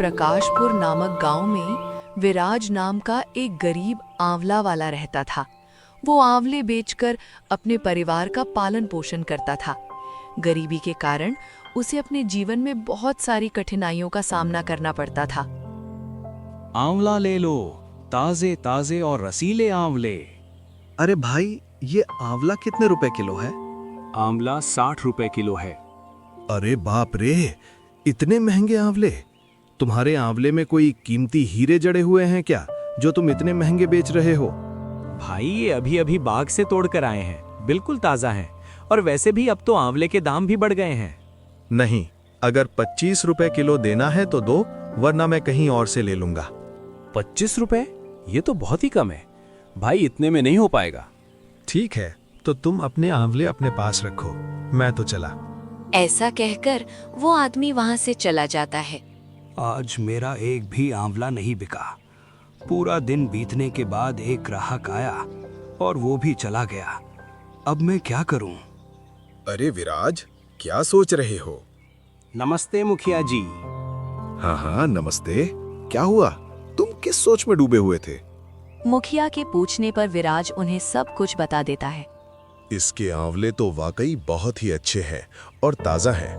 प्रकाशपुर नामक गांव में विराज नाम का एक गरीब आंवला वाला रहता था। वो आंवले बेचकर अपने परिवार का पालन पोषण करता था। गरीबी के कारण उसे अपने जीवन में बहुत सारी कठिनाइयों का सामना करना पड़ता था। आंवला ले लो, ताजे ताजे और रसीले आंवले। अरे भाई, ये आंवला कितने रुपए किलो है? आंवला 60 रुपए किलो है। अरे बाप रे, इतने महंगे आंवले! तुम्हारे आंवले में कोई कीमती हीरे जड़े हुए हैं क्या, जो तुम इतने महंगे बेच रहे हो? भाई ये अभी अभी बाग से तोड़कर आए हैं, बिल्कुल ताजा हैं। और वैसे भी अब तो आंवले के दाम भी बढ़ गए हैं। नहीं, अगर 25 रुपए किलो देना है तो दो, वरना मैं कहीं और से ले लूंगा। 25 रुपए? ये तो बहुत ही कम है भाई, इतने में नहीं हो पाएगा। ठीक है, तो तुम अपने आंवले अपने पास रखो, मैं तो चला। ऐसा कहकर वो आदमी वहां से चला जाता है। आज मेरा एक भी आंवला नहीं बिका। पूरा दिन बीतने के बाद एक ग्राहक आया और वो भी चला गया। अब मैं क्या करूं? अरे विराज, क्या सोच रहे हो? नमस्ते मुखिया जी। हाँ हाँ नमस्ते। क्या हुआ? तुम किस सोच में डूबे हुए थे? मुखिया के पूछने पर विराज उन्हें सब कुछ बता देता है। इसके आंवले तो वाकई बहुत ही अच्छे हैं और ताजा हैं।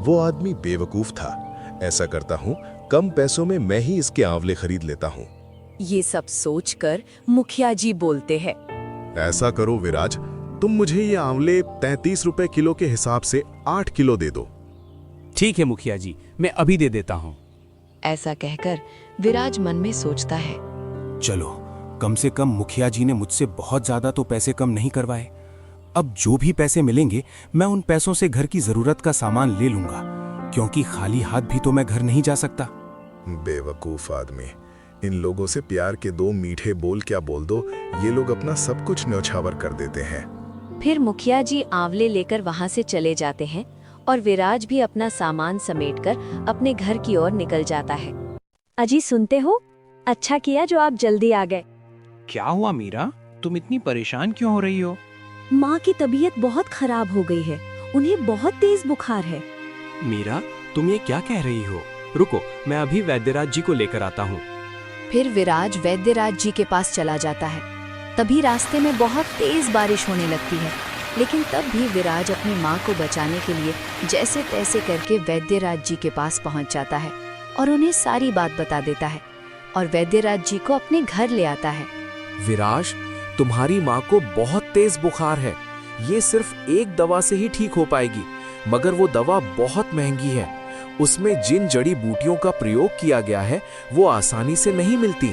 वो आदमी बेवकूफ था। ऐसा करता हूँ, कम पैसों में मैं ही इसके आंवले खरीद लेता हूँ। ये सब सोचकर मुखिया जी बोलते हैं, ऐसा करो विराज, तुम मुझे ये आंवले 33 रुपए किलो के हिसाब से 8 किलो दे दो। ठीक है मुखिया जी, मैं अभी दे देता हूँ। ऐसा कहकर विराज मन में सोचता है, चलो, कम से कम मुखिया जी ने मुझसे बहुत ज्यादा तो पैसे कम नहीं करवाए। अब जो भी पैसे मिलेंगे मैं उन पैसों से घर की जरूरत का सामान ले लूंगा, क्योंकि खाली हाथ भी तो मैं घर नहीं जा सकता। बेवकूफ आदमी, इन लोगों से प्यार के 2 मीठे बोल क्या बोल दो, ये लोग अपना सब कुछ न्यौछावर कर देते हैं। फिर मुखिया जी आंवले लेकर वहां से चले जाते हैं और विराज भी अपना सामान समेटकर अपने घर की ओर निकल जाता है। अजी सुनते हो? अच्छा किया जो आप जल्दी आ गए। क्या हुआ मीरा, तुम इतनी परेशान क्यों हो रही हो? माँ की तबीयत बहुत खराब हो गई है, उन्हें बहुत तेज बुखार है। मीरा, तुम ये क्या कह रही हो? रुको, मैं अभी वैद्यराज जी को लेकर आता हूँ। फिर विराज वैद्यराज जी के पास चला जाता है। तभी रास्ते में बहुत तेज बारिश होने लगती है, लेकिन तब भी विराज अपनी माँ को बचाने के लिए जैसे तैसे करके वैद्यराज जी के पास पहुँच जाता है और उन्हें सारी बात बता देता है और वैद्यराज जी को अपने घर ले आता है। विराज, तुम्हारी माँ को बहुत तेज बुखार है। ये सिर्फ एक दवा से ही ठीक हो पाएगी, मगर वो दवा बहुत महंगी है। उसमें जिन जड़ी बूटियों का प्रयोग किया गया है वो आसानी से नहीं मिलती।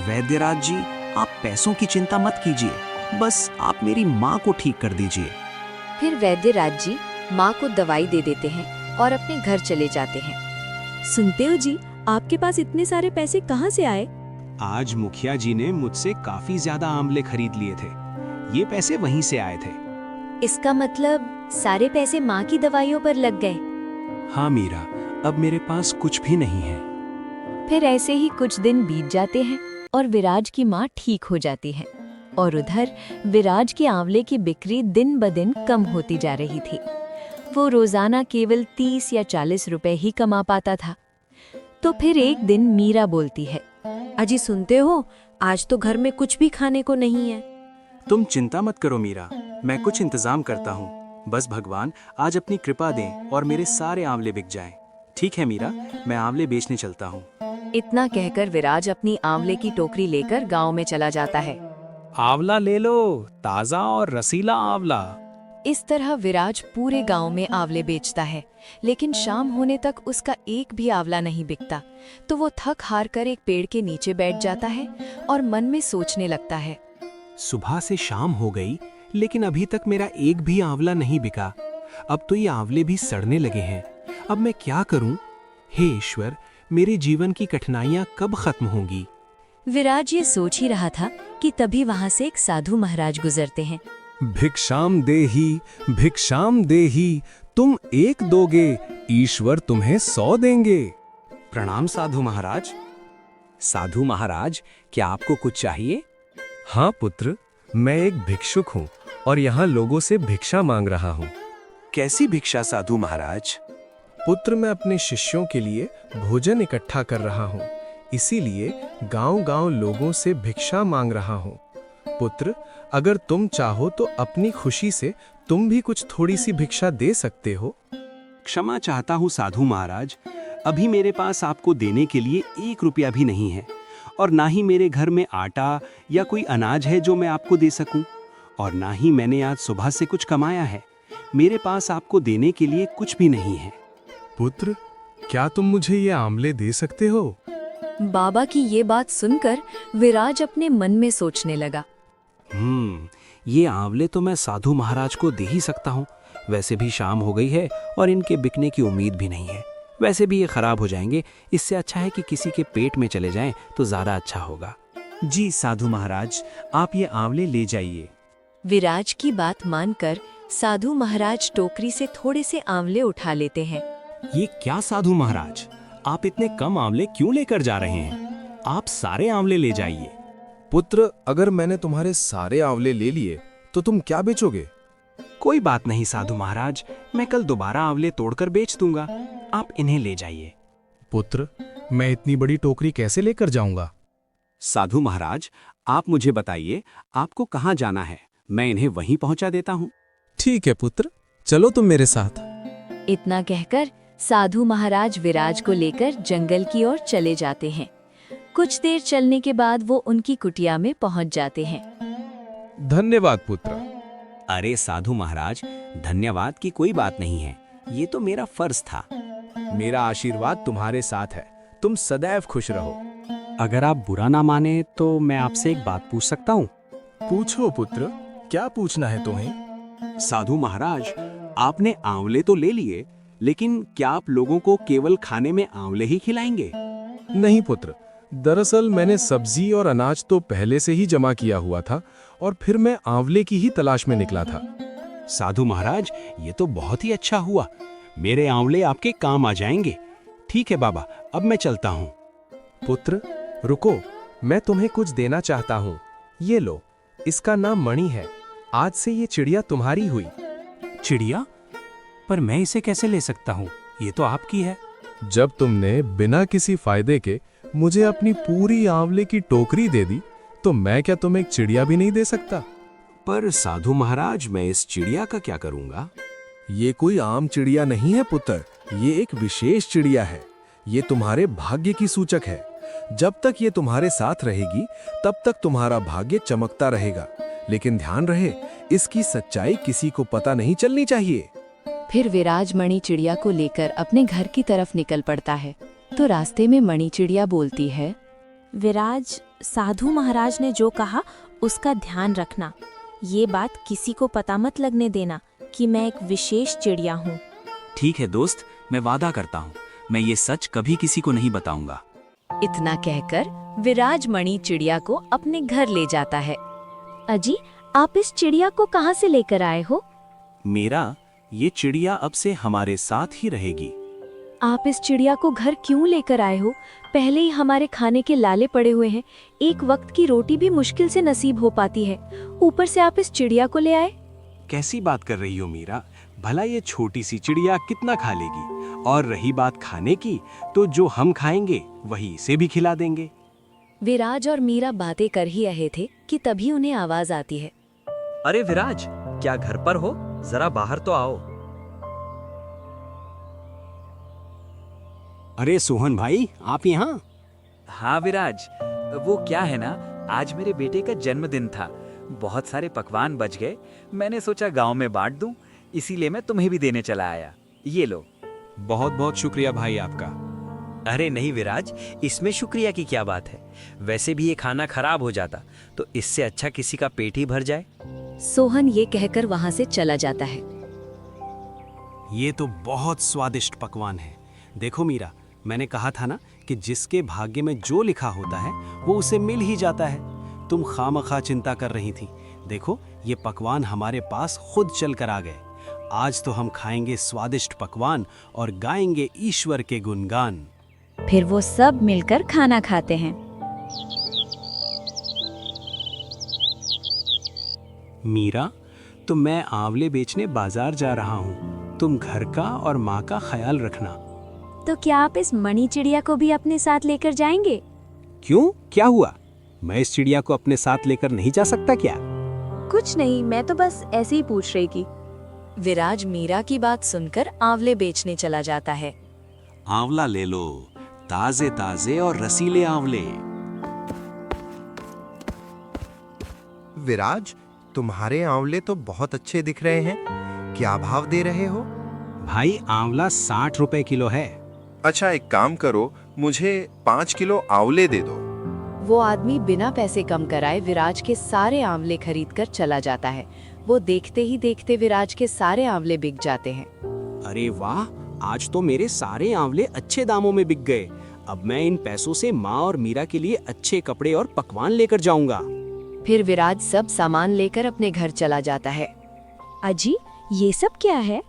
वैद्यराज जी, आप पैसों की चिंता मत कीजिए, बस आप मेरी माँ को ठीक कर दीजिए। फिर वैद्यराज जी माँ को दवाई दे देते हैं और अपने घर चले जाते हैं। सुनते हो जी, आपके पास इतने सारे पैसे कहाँ से आए? आज मुखिया जी ने मुझसे काफी ज्यादा आंवले खरीद लिए थे। ये पैसे वहीं से आए थे। इसका मतलब सारे पैसे माँ की दवाइयों पर लग गए। हाँ मीरा, अब मेरे पास कुछ भी नहीं है। फिर ऐसे ही कुछ दिन बीत जाते हैं और विराज की माँ ठीक हो जाती है और उधर विराज के आंवले की बिक्री दिन ब दिन कम होती जा रही थी। वो रोजाना केवल 30 या 40 रुपए ही कमा पाता था। तो फिर एक दिन मीरा बोलती है, अजी सुनते हो, आज तो घर में कुछ भी खाने को नहीं है। तुम चिंता मत करो मीरा, मैं कुछ इंतजाम करता हूँ। बस भगवान आज अपनी कृपा दें और मेरे सारे आंवले बिक जाएं। ठीक है मीरा, मैं आंवले बेचने चलता हूँ। इतना कहकर विराज अपनी आंवले की टोकरी लेकर गांव में चला जाता है। आंवला ले लो, ताजा और रसीला आंवला। इस तरह विराज पूरे गांव में आंवले बेचता है, लेकिन शाम होने तक उसका एक भी आंवला नहीं बिकता। तो वो थक हार कर एक पेड़ के नीचे बैठ जाता है और मन में सोचने लगता है, सुबह से शाम हो गई, लेकिन अभी तक मेरा एक भी आंवला नहीं बिका। अब तो ये आंवले भी सड़ने लगे हैं। अब मैं क्या करूं? हे ईश्वर, मेरे जीवन की कठिनाइयां कब खत्म होंगी? विराज ये सोच ही रहा था कि तभी वहां से एक साधु महाराज गुजरते हैं। भिक्षाम देही, तुम 1 दोगे, ईश्वर तुम्हें 100 देंगे। प्रणाम साधु महाराज। साधु महाराज, क्या आपको कुछ चाहिए? हाँ पुत्र, मैं एक भिक्षुक हूँ और यहाँ लोगों से भिक्षा मांग रहा हूँ। कैसी भिक्षा साधु महाराज? पुत्र, मैं अपने शिष्यों के लिए भोजन इकट्ठा कर रहा हूँ, इसीलिए गांव-गांव लोगों से भिक्षा मांग रहा हूँ। पुत्र, अगर तुम चाहो तो अपनी खुशी से तुम भी कुछ थोड़ी सी भिक्षा दे सकते हो। क्षमा चाहता हूँ साधु महाराज, अभी मेरे पास आपको देने के लिए 1 रुपया भी नहीं है, और ना ही मेरे घर में आटा या कोई अनाज है जो मैं आपको दे सकूं, और ना ही मैंने आज सुबह से कुछ कमाया है। मेरे पास आपको देने के लिए कुछ भी नहीं है। पुत्र, क्या तुम मुझे ये आंवले दे सकते हो? बाबा की ये बात सुनकर विराज अपने मन में सोचने लगा। ये आंवले तो मैं साधु महाराज को दे ही सकता हूँ। वैसे भी शाम हो गई है और इनके बिकने की उम्मीद भी नहीं है। वैसे भी ये खराब हो जाएंगे, इससे अच्छा है कि किसी के पेट में चले जाएं तो ज्यादा अच्छा होगा। जी साधु महाराज, आप ये आंवले ले जाइए। विराज की बात मानकर साधु महाराज टोकरी से थोड़े से आंवले उठा लेते हैं। ये क्या साधु महाराज, आप इतने कम आंवले क्यों लेकर जा रहे हैं? आप सारे आंवले ले जाइए। पुत्र, अगर मैंने तुम्हारे सारे आंवले ले लिए तो तुम क्या बेचोगे? कोई बात नहीं साधु महाराज, मैं कल दोबारा आंवले तोड़कर बेच दूंगा। आप इन्हें ले जाइए। पुत्र, मैं इतनी बड़ी टोकरी कैसे लेकर जाऊंगा? साधु महाराज, आप मुझे बताइए आपको कहाँ जाना है, मैं इन्हें वहीं पहुंचा देता हूँ। ठीक है पुत्र, चलो तुम मेरे साथ। इतना कहकर साधु महाराज विराज को लेकर जंगल की ओर चले जाते हैं। कुछ देर चलने के बाद वो उनकी कुटिया में पहुंच जाते हैं। धन्यवाद पुत्र। अरे साधु महाराज, धन्यवाद की कोई बात नहीं है, ये तो मेरा फर्ज था। मेरा आशीर्वाद तुम्हारे साथ है, तुम सदैव खुश रहो। अगर आप बुरा ना माने तो मैं आपसे एक बात पूछ सकता हूँ? पूछो पुत्र, क्या पूछना है तुम्हें? साधु महाराज, आपने आंवले तो ले लिए, लेकिन क्या आप लोगों को केवल खाने में आंवले ही खिलाएंगे? नहीं पुत्र, दरअसल मैंने सब्जी और अनाज तो पहले से ही जमा किया हुआ था और फिर मैं आंवले की ही तलाश में निकला था। साधु महाराज, ये तो बहुत ही अच्छा हुआ, मेरे आंवले आपके काम आ जाएंगे। ठीक है बाबा, अब मैं चलता हूँ। पुत्र रुको, मैं तुम्हें कुछ देना चाहता हूँ। ये लो, इसका नाम मणि है। आज से ये चिड़िया तुम्हारी हुई। चिड़िया? पर मैं इसे कैसे ले सकता हूँ? ये तो आपकी है। जब तुमने बिना किसी फायदे के मुझे अपनी पूरी आंवले की टोकरी दे दी, तो मैं क्या तुम्हें एक चिड़िया भी नहीं दे सकता? पर साधु महाराज, मैं इस चिड़िया का क्या करूँगा? ये कोई आम चिड़िया नहीं है पुत्र, ये एक विशेष चिड़िया है। ये तुम्हारे भाग्य की सूचक है। जब तक ये तुम्हारे साथ रहेगी तब तक तुम्हारा भाग्य चमकता रहेगा, लेकिन ध्यान रहे, इसकी सच्चाई किसी को पता नहीं चलनी चाहिए। फिर विराज मणि चिड़िया को लेकर अपने घर की तरफ निकल पड़ता है। तो रास्ते में मणि चिड़िया बोलती है, विराज, साधु महाराज ने जो कहा उसका ध्यान रखना। ये बात किसी को पता मत लगने देना कि मैं एक विशेष चिड़िया हूँ। ठीक है दोस्त, मैं वादा करता हूँ, मैं ये सच कभी किसी को नहीं बताऊंगा। इतना कहकर विराज मणि चिड़िया को अपने घर ले जाता है। अजी, आप इस चिड़िया को कहाँ से लेकर आए हो? मेरा ये चिड़िया अब से हमारे साथ ही रहेगी। आप इस चिड़िया को घर क्यों लेकर आए हो? पहले ही हमारे खाने के लाले पड़े हुए हैं, एक वक्त की रोटी भी मुश्किल से नसीब हो पाती है, ऊपर से आप इस चिड़िया को ले आए। कैसी बात कर रही हो मीरा? भला ये छोटी सी चिड़िया कितना खा लेगी? और रही बात खाने की, तो जो हम खाएंगे वही इसे भी खिला देंगे। विराज और मीरा बातें कर ही रहे थे कि तभी उन्हें आवाज आती है। अरे विराज, क्या घर पर हो? जरा बाहर तो आओ। अरे सोहन भाई, आप यहाँ? हाँ विराज, वो क्या है ना, आज मेरे बेटे का जन्मदिन था, बहुत सारे पकवान बच गए, मैंने सोचा गांव में बांट दूं, इसीलिए मैं तुम्हें भी देने चला आया। ये लो। बहुत बहुत शुक्रिया भाई आपका। अरे नहीं विराज, इसमें शुक्रिया की क्या बात है? वैसे भी ये खाना खराब हो जाता, तो इससे अच्छा किसी का पेट ही भर जाए। सोहन ये कहकर वहां से चला जाता है। ये तो बहुत स्वादिष्ट पकवान है। देखो मीरा, मैंने कहा था ना कि जिसके भाग्य में जो लिखा होता है वो उसे मिल ही जाता है। तुम खामखा चिंता कर रही थी। देखो, ये पकवान हमारे पास खुद चल कर आ गए। आज तो हम खाएंगे स्वादिष्ट पकवान और गाएंगे ईश्वर के गुणगान। फिर वो सब मिलकर खाना खाते हैं। मीरा, तो मैं आंवले बेचने बाजार जा रहा हूँ। तुम घर का और माँ का ख्याल रखना। तो क्या आप इस मणि चिड़िया को भी अपने साथ लेकर जाएंगे? क्यों, क्या हुआ? मैं इस चिड़िया को अपने साथ लेकर नहीं जा सकता क्या? कुछ नहीं, मैं तो बस ऐसे ही पूछ रही थी। विराज मीरा की बात सुनकर आंवले बेचने चला जाता है। आंवला ले लो, ताजे ताजे और रसीले आंवले। विराज, तुम्हारे आंवले तो बहुत अच्छे दिख रहे हैं। क्या भाव दे रहे हो? भाई आंवला 60 रुपए किलो है। अच्छा, एक काम करो, मुझे 5 किलो आंवले दे दो। वो आदमी बिना पैसे कम कराए विराज के सारे आंवले खरीद कर चला जाता है। वो देखते ही देखते विराज के सारे आंवले बिक जाते हैं। अरे वाह, आज तो मेरे सारे आंवले अच्छे दामों में बिक गए। अब मैं इन पैसों से माँ और मीरा के लिए अच्छे कपड़े और पकवान लेकर जाऊंगा। फिर विराज सब सामान लेकर अपने घर चला जाता है। अजी, ये सब क्या है?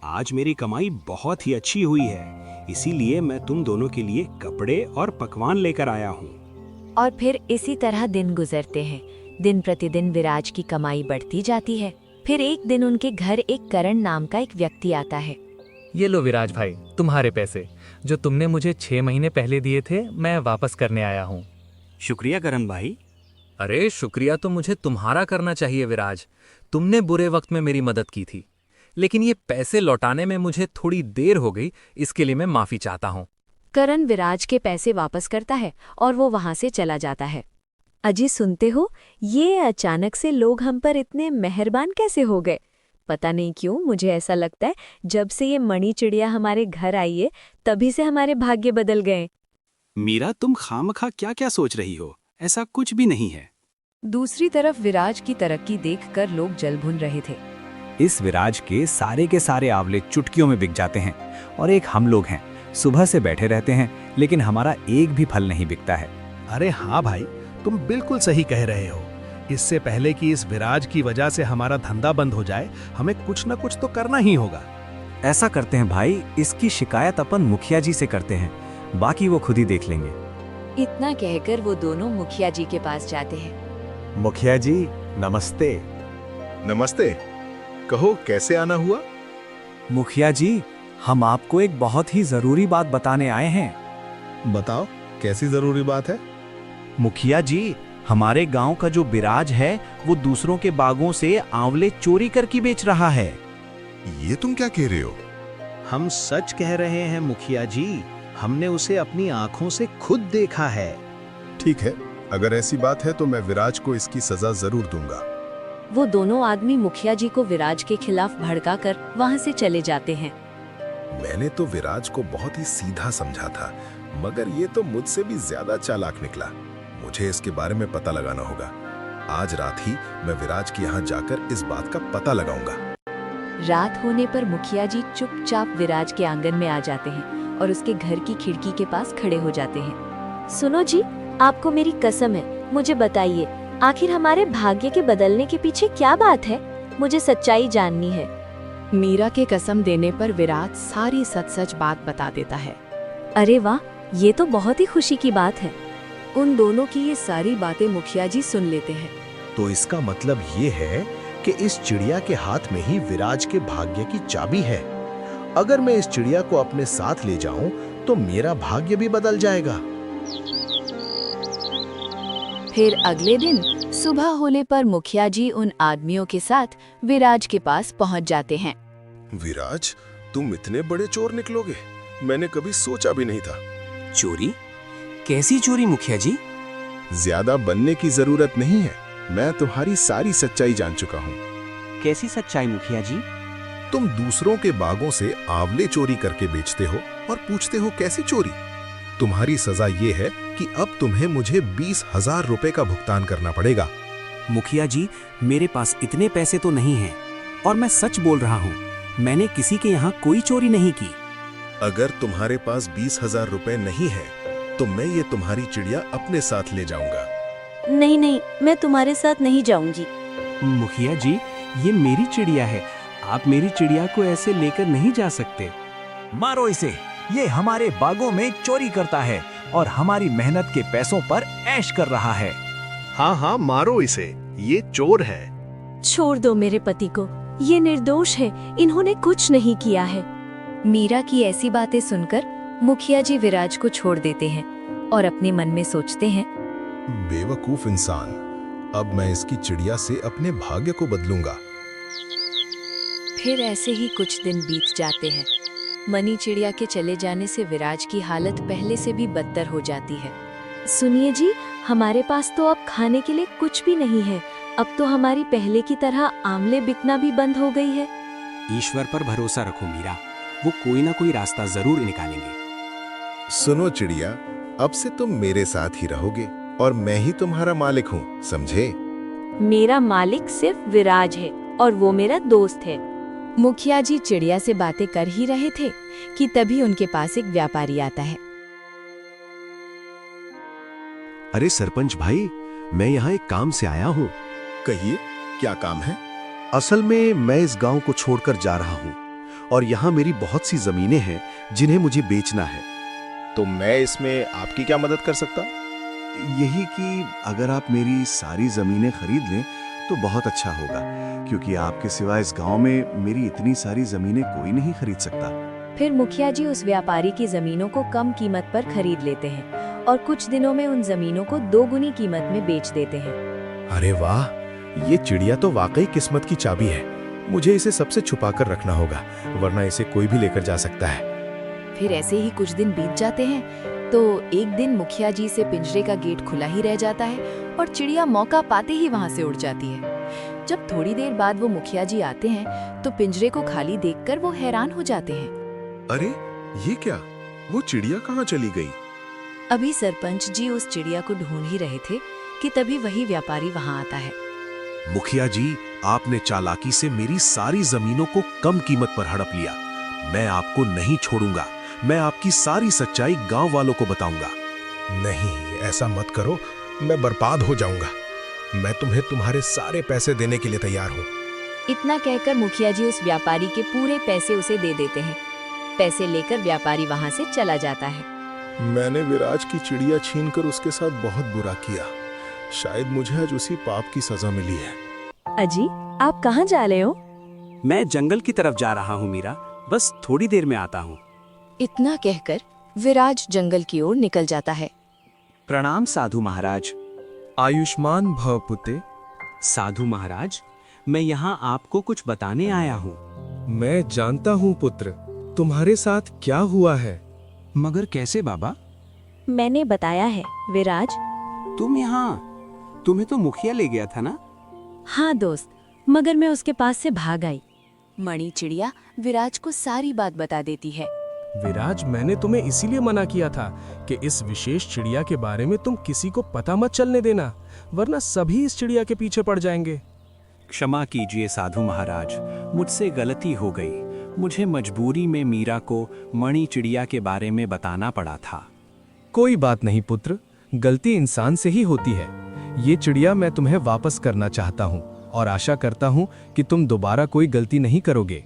आज मेरी कमाई बहुत ही अच्छी हुई है, इसीलिए मैं तुम दोनों के लिए कपड़े और पकवान लेकर आया हूँ। और फिर इसी तरह दिन गुजरते हैं। दिन प्रतिदिन विराज की कमाई बढ़ती जाती है। फिर एक दिन उनके घर एक करण नाम का एक व्यक्ति आता है। ये लो विराज भाई, तुम्हारे पैसे जो तुमने मुझे 6 महीने पहले दिए थे, मैं वापस करने आया हूँ। शुक्रिया करण भाई। अरे शुक्रिया तो मुझे तुम्हारा करना चाहिए विराज, तुमने बुरे वक्त में मेरी मदद की थी। लेकिन ये पैसे लौटाने में मुझे थोड़ी देर हो गई, इसके लिए मैं माफी चाहता हूँ। करण विराज के पैसे वापस करता है और वो वहां से चला जाता है। अजी, सुनते हो, ये अचानक से लोग हम पर इतने मेहरबान कैसे हो गए? पता नहीं क्यों मुझे ऐसा लगता है जब से ये मणि चिड़िया हमारे घर आई है तभी से हमारे भाग्य बदल गए। मीरा, तुम खामखा क्या क्या सोच रही हो? ऐसा कुछ भी नहीं है। दूसरी तरफ विराज की तरक्की देखकर लोग जल भुन रहे थे। इस विराज के सारे आंवले चुटकियों में बिक जाते हैं और एक हम लोग हैं, सुबह से बैठे रहते हैं लेकिन हमारा एक भी फल नहीं बिकता है। अरे हाँ भाई, तुम बिल्कुल सही कह रहे हो। इससे पहले कि इस विराज की वजह से हमारा धंधा बंद हो जाए, हमें कुछ न कुछ तो करना ही होगा। ऐसा करते हैं भाई, इसकी शिकायत अपन मुखिया जी से करते हैं, बाकी वो खुद ही देख लेंगे। इतना कहकर वो दोनों मुखिया जी के पास जाते हैं। मुखिया जी नमस्ते। नमस्ते, कहो कैसे आना हुआ? मुखिया जी, हम आपको एक बहुत ही जरूरी बात बताने आए हैं। बताओ, कैसी जरूरी बात है? मुखिया जी, हमारे गांव का जो विराज है वो दूसरों के बागों से आंवले चोरी करके बेच रहा है। ये तुम क्या कह रहे हो? हम सच कह रहे हैं मुखिया जी, हमने उसे अपनी आंखों से खुद देखा है। ठीक है, अगर ऐसी बात है तो मैं विराज को इसकी सजा जरूर दूंगा। वो दोनों आदमी मुखिया जी को विराज के खिलाफ भड़काकर वहां से चले जाते हैं। मैंने तो विराज को बहुत ही सीधा समझा था, मगर ये तो मुझसे भी ज्यादा चालाक निकला। मुझे इसके बारे में पता लगाना होगा। आज रात ही मैं विराज के यहाँ जाकर इस बात का पता लगाऊंगा। रात होने पर मुखिया जी चुपचाप विराज के आंगन में आ जाते हैं और उसके घर की खिड़की के पास खड़े हो जाते हैं। सुनो जी, आपको मेरी कसम है, मुझे बताइए आखिर हमारे भाग्य के बदलने के पीछे क्या बात है? मुझे सच्चाई जाननी है। मीरा के कसम देने पर विराज सारी सच बात बता देता है। अरे वाह, ये तो बहुत ही खुशी की बात है। उन दोनों की ये सारी बातें मुखिया जी सुन लेते हैं। तो इसका मतलब ये है कि इस चिड़िया के हाथ में ही विराज के भाग्य की चाबी है। अगर मैं इस चिड़िया को अपने साथ ले जाऊं तो मेरा भाग्य भी बदल जाएगा। फिर अगले दिन सुबह होने पर मुखिया जी उन आदमियों के साथ विराज के पास पहुंच जाते हैं। विराज, तुम इतने बड़े चोर निकलोगे, मैंने कभी सोचा भी नहीं था। चोरी? कैसी चोरी मुखिया जी? ज्यादा बनने की जरूरत नहीं है, मैं तुम्हारी सारी सच्चाई जान चुका हूँ। कैसी सच्चाई मुखिया जी? तुम दूसरों के बागों से आंवले चोरी करके बेचते हो और पूछते हो कैसी चोरी। तुम्हारी सजा ये है कि अब तुम्हें मुझे 20,000 रुपए का भुगतान करना पड़ेगा। मुखिया जी, मेरे पास इतने पैसे तो नहीं हैं और मैं सच बोल रहा हूँ, मैंने किसी के यहाँ कोई चोरी नहीं की। अगर तुम्हारे पास 20,000 रुपए नहीं है तो मैं ये तुम्हारी चिड़िया अपने साथ ले जाऊंगा। नहीं नहीं, मैं तुम्हारे साथ नहीं जाऊंगी। मुखिया जी, ये मेरी चिड़िया है, आप मेरी चिड़िया को ऐसे लेकर नहीं जा सकते। मारो इसे, ये हमारे बागों में चोरी करता है और हमारी मेहनत के पैसों पर ऐश कर रहा है। हाँ हाँ, मारो इसे, ये चोर है। छोड़ दो मेरे पति को, ये निर्दोष है, इन्होंने कुछ नहीं किया है। मीरा की ऐसी बातें सुनकर मुखिया जी विराज को छोड़ देते हैं और अपने मन में सोचते हैं, बेवकूफ इंसान, अब मैं इसकी चिड़िया से अपने भाग्य को बदलूंगा। फिर ऐसे ही कुछ दिन बीत जाते हैं। मनी चिड़िया के चले जाने से विराज की हालत पहले से भी बदतर हो जाती है। सुनिए जी, हमारे पास तो अब खाने के लिए कुछ भी नहीं है। अब तो हमारी पहले की तरह आंवले बिकना भी बंद हो गई है। ईश्वर पर भरोसा रखो मीरा, वो कोई ना कोई रास्ता जरूर निकालेंगे। सुनो चिड़िया, अब से तुम मेरे साथ ही रहोगे और मैं ही तुम्हारा मालिक हूँ, समझे? मेरा मालिक सिर्फ विराज है और वो मेरा दोस्त है। मुखिया जी चिड़िया से बातें कर ही रहे थे कि तभी उनके पास एक व्यापारी आता है। अरे सरपंच भाई, मैं यहाँ एक काम से आया हूँ। कहिए, क्या काम है? असल में मैं इस गांव को छोड़कर जा रहा हूँ और यहाँ मेरी बहुत सी जमीनें हैं जिन्हें मुझे बेचना है। तो मैं इसमें आपकी क्या मदद कर सकता? यही कि अगर आप मेरी सारी जमीनें खरीद लें तो बहुत अच्छा होगा, क्योंकि आपके सिवा इस गांव में मेरी इतनी सारी जमीनें कोई नहीं खरीद सकता। फिर मुखिया जी उस व्यापारी की जमीनों को कम कीमत पर खरीद लेते हैं और कुछ दिनों में उन जमीनों को 2 गुनी कीमत में बेच देते हैं। अरे वाह, ये चिड़िया तो वाकई किस्मत की चाबी है। मुझे इसे सबसे छुपा कर रखना होगा, वरना इसे कोई भी लेकर जा सकता है। फिर ऐसे ही कुछ दिन बीत जाते हैं तो एक दिन मुखिया जी से पिंजरे का गेट खुला ही रह जाता है और चिड़िया मौका पाते ही वहां से उड़ जाती है। जब थोड़ी देर बाद वो मुखिया जी आते हैं तो पिंजरे को खाली देखकर वो हैरान हो जाते हैं। अरे ये क्या, वो चिड़िया कहाँ चली गई? अभी सरपंच जी उस चिड़िया को ढूंढ ही रहे थे कि तभी वही व्यापारी वहां आता है। मुखिया जी, आपने चालाकी से मेरी सारी जमीनों को कम कीमत पर हड़प लिया। मैं आपको नहीं छोड़ूंगा। मैं आपकी सारी सच्चाई गांव वालों को बताऊंगा। नहीं, ऐसा मत करो, मैं बर्बाद हो जाऊंगा। मैं तुम्हें तुम्हारे सारे पैसे देने के लिए तैयार हूँ। इतना कहकर मुखिया जी उस व्यापारी के पूरे पैसे उसे दे देते हैं। पैसे लेकर व्यापारी वहां से चला जाता है। मैंने विराज की चिड़िया छीनकर उसके साथ बहुत बुरा किया। शायद मुझे आज उसी पाप की सजा मिली है। अजी, आप कहाँ जा रहे हो? मैं जंगल की तरफ जा रहा हूँ मीरा, बस थोड़ी देर में आता हूँ। इतना कहकर विराज जंगल की ओर निकल जाता है। प्रणाम साधु महाराज। आयुष्मान भव पुते। साधु महाराज, मैं यहाँ आपको कुछ बताने आया हूँ। मैं जानता हूँ पुत्र, तुम्हारे साथ क्या हुआ है। मगर कैसे बाबा? मैंने बताया है विराज। तुम यहाँ, तुम्हें तो मुखिया ले गया था ना? हाँ दोस्त, मगर मैं उसके पास से भाग आई। मणि चिड़िया विराज को सारी बात बता देती है। विराज, मैंने तुम्हें इसीलिए मना किया था कि इस विशेष चिड़िया के बारे में तुम किसी को पता मत चलने देना, वरना सभी इस चिड़िया के पीछे पड़ जाएंगे। क्षमा कीजिए साधु महाराज, मुझसे गलती हो गई। मुझे मजबूरी में मीरा को मणि चिड़िया के बारे में बताना पड़ा था। कोई बात नहीं पुत्र, गलती इंसान से ही होती है। ये चिड़िया मैं तुम्हें वापस करना चाहता हूँ और आशा करता हूँ कि तुम दोबारा कोई गलती नहीं करोगे।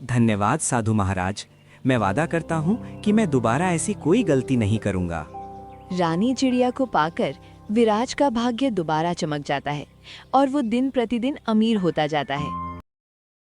धन्यवाद साधु महाराज, मैं वादा करता हूँ कि मैं दोबारा ऐसी कोई गलती नहीं करूँगा। रानी चिड़िया को पाकर विराज का भाग्य दोबारा चमक जाता है और वो दिन प्रतिदिन अमीर होता जाता है।